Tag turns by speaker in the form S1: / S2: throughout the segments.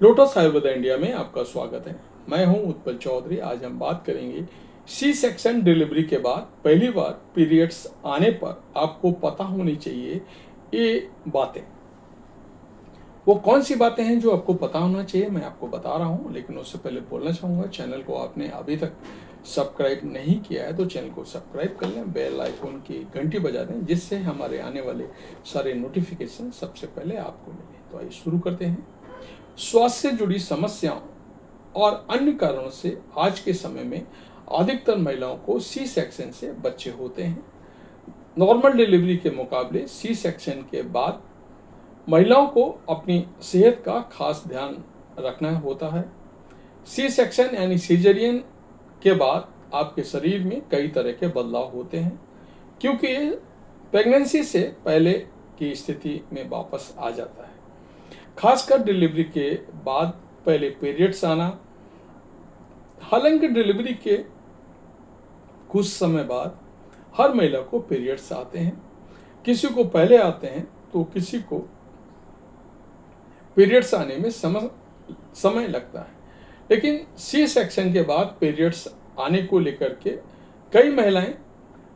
S1: Lotus Ayurveda India में आपका स्वागत है। मैं हूं उत्पल चौधरी। आज हम बात करेंगे सी सेक्शन डिलीवरी के बाद पहली बार पीरियड्स आने पर आपको पता होनी चाहिए ये बातें। वो कौन सी बातें हैं जो आपको पता होना चाहिए, मैं आपको बता रहा हूं। लेकिन उससे पहले बोलना चाहूँगा, चैनल को आपने अभी तक सब्सक्राइब नहीं किया है तो चैनल को सब्सक्राइब कर लें, बेल आइकन की घंटी बजा दें, जिससे हमारे आने वाले सारे नोटिफिकेशन सबसे पहले आपको मिले। तो आइए शुरू करते हैं। स्वास्थ्य से जुड़ी समस्याओं और अन्य कारणों से आज के समय में अधिकतर महिलाओं को सी सेक्शन से बच्चे होते हैं। नॉर्मल डिलीवरी के मुकाबले सी सेक्शन के बाद महिलाओं को अपनी सेहत का खास ध्यान रखना होता है। सी सेक्शन यानी सीजरियन के बाद आपके शरीर में कई तरह के बदलाव होते हैं, क्योंकि ये प्रेगनेंसी से पहले की स्थिति में वापस आ जाता है। खासकर डिलीवरी के बाद पहले पीरियड्स आना। हालांकि डिलीवरी के कुछ समय बाद हर महिला को पीरियड्स आते हैं। किसी को पहले आते हैं तो किसी को पीरियड्स आने में समय लगता है। लेकिन सी सेक्शन के बाद पीरियड्स आने को लेकर के कई महिलाएं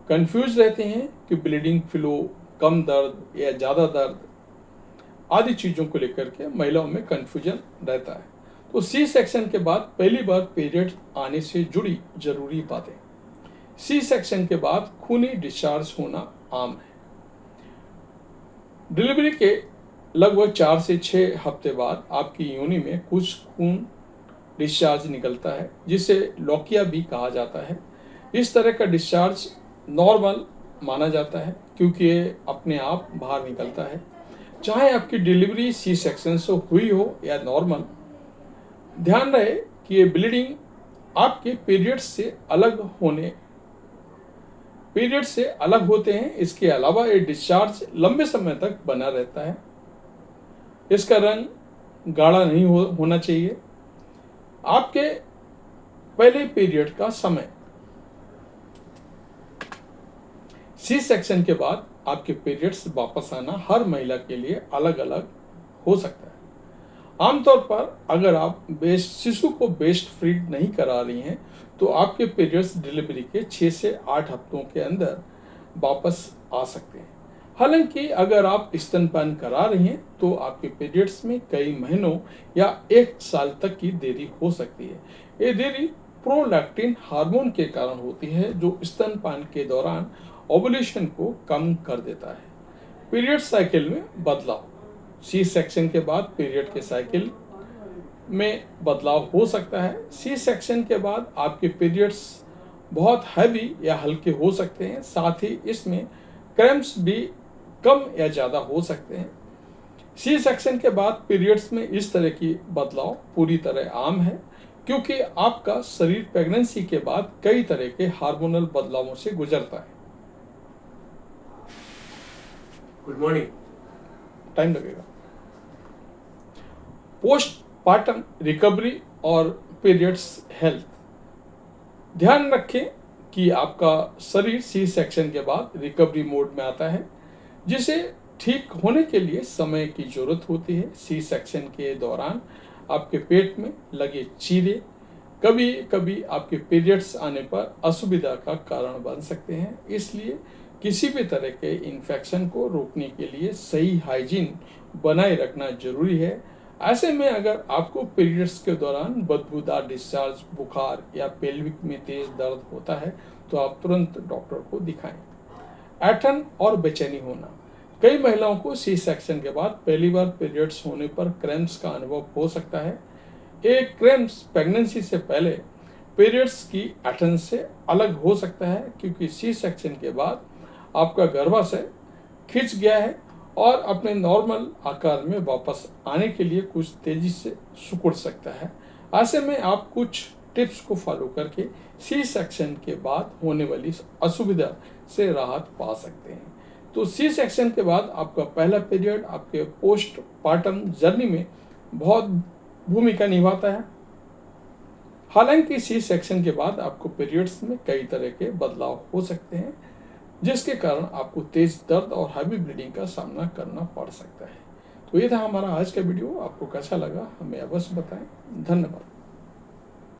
S1: कंफ्यूज रहती हैं कि ब्लीडिंग फ्लो, कम दर्द या ज़्यादा दर्द आदि चीज़ों को लेकर के महिलाओं में कन्फ्यूजन रहता है। तो सी सेक्शन के बाद पहली बार पीरियड आने से जुड़ी जरूरी बातें। सी सेक्शन के बाद खूनी डिस्चार्ज होना आम है। डिलीवरी के लगभग 4 से 6 हफ्ते बाद आपकी योनि में कुछ खून डिस्चार्ज निकलता है, जिसे लौकिया भी कहा जाता है। इस तरह का डिस्चार्ज नॉर्मल माना जाता है, क्योंकि ये अपने आप बाहर निकलता है। चाहे आपकी डिलीवरी सी सेक्शन से हुई हो या नॉर्मल, ध्यान रहे कि ये ब्लीडिंग आपके पीरियड्स से अलग होते हैं। इसके अलावा ये डिस्चार्ज लंबे समय तक बना रहता है। इसका रंग गाढ़ा नहीं होना चाहिए। आपके पहले पीरियड का समय। सी सेक्शन के बाद आपके पीरियड्स वापस आना हर महिला के लिए अलग अलग हो सकता है। आमतौर पर अगर आप शिशु को ब्रेस्ट फीड नहीं करा रही हैं तो आपके पीरियड्स डिलीवरी के 6 से 8 हफ्तों के अंदर वापस आ सकते हैं। हालांकि अगर आप स्तनपान करा रही हैं तो आपके पीरियड्स में कई महीनों या 1 साल तक की देरी हो सकती है। ये देरी प्रोलैक्टिन हार्मोन के कारण होती है, जो स्तनपान के दौरान ओवुलेशन को कम कर देता है। पीरियड साइकिल में बदलाव। सी सेक्शन के बाद पीरियड के साइकिल में बदलाव हो सकता है। सी सेक्शन के बाद आपके पीरियड्स बहुत हैवी या हल्के हो सकते हैं, साथ ही इसमें क्रैम्प्स भी कम या ज़्यादा हो सकते हैं। सी सेक्शन के बाद पीरियड्स में इस तरह की बदलाव पूरी तरह आम है, क्योंकि आपका शरीर प्रेगनेंसी के बाद कई तरह के हार्मोनल बदलावों से गुजरता है।
S2: Good morning.
S1: टाइम लगेगा। पोस्टपार्टम रिकवरी और पीरियड्स हेल्थ। ध्यान रखें कि आपका शरीर सी सेक्शन के बाद रिकवरी मोड में आता है, जिसे ठीक होने के लिए समय की जरूरत होती है। सी सेक्शन के दौरान आपके पेट में लगे चीरे कभी कभी आपके पीरियड्स आने पर असुविधा का कारण बन सकते हैं। इसलिए किसी भी तरह के इन्फेक्शन को रोकने के लिए सही हाइजीन बनाए रखना जरूरी है। ऐसे में अगर आपको पीरियड्स के दौरान बदबूदार डिस्चार्ज, बुखार या पेल्विक में तेज दर्द होता है तो आप तुरंत डॉक्टर को दिखाएं। ऐंठन और बेचैनी होना। कई महिलाओं को सी सेक्शन के बाद पहली बार पीरियड्स होने पर क्रैम्प्स का अनुभव हो सकता है। एक क्रैम्प्स प्रेगनेंसी से पहले पीरियड्स की ऐंठन से अलग हो सकता है, क्योंकि सी सेक्शन के बाद आपका गर्भाशय खिंच गया है और अपने नॉर्मल आकार में वापस आने के लिए कुछ तेजी से सिकुड़ सकता है। ऐसे में आप कुछ टिप्स को फॉलो करके सी सेक्शन के बाद होने वाली असुविधा से राहत पा सकते हैं। तो सी सेक्शन के बाद आपका पहला पीरियड आपके पोस्टपार्टम जर्नी में बहुत भूमिका निभाता है। हालांकि सी सेक्शन के बाद आपको पीरियड्स में कई तरह के बदलाव हो सकते हैं, जिसके कारण आपको तेज दर्द और हैवी ब्लीडिंग का सामना करना पड़ सकता है। तो ये था हमारा आज का वीडियो। आपको कैसा लगा हमें अवश्य बताएं। धन्यवाद।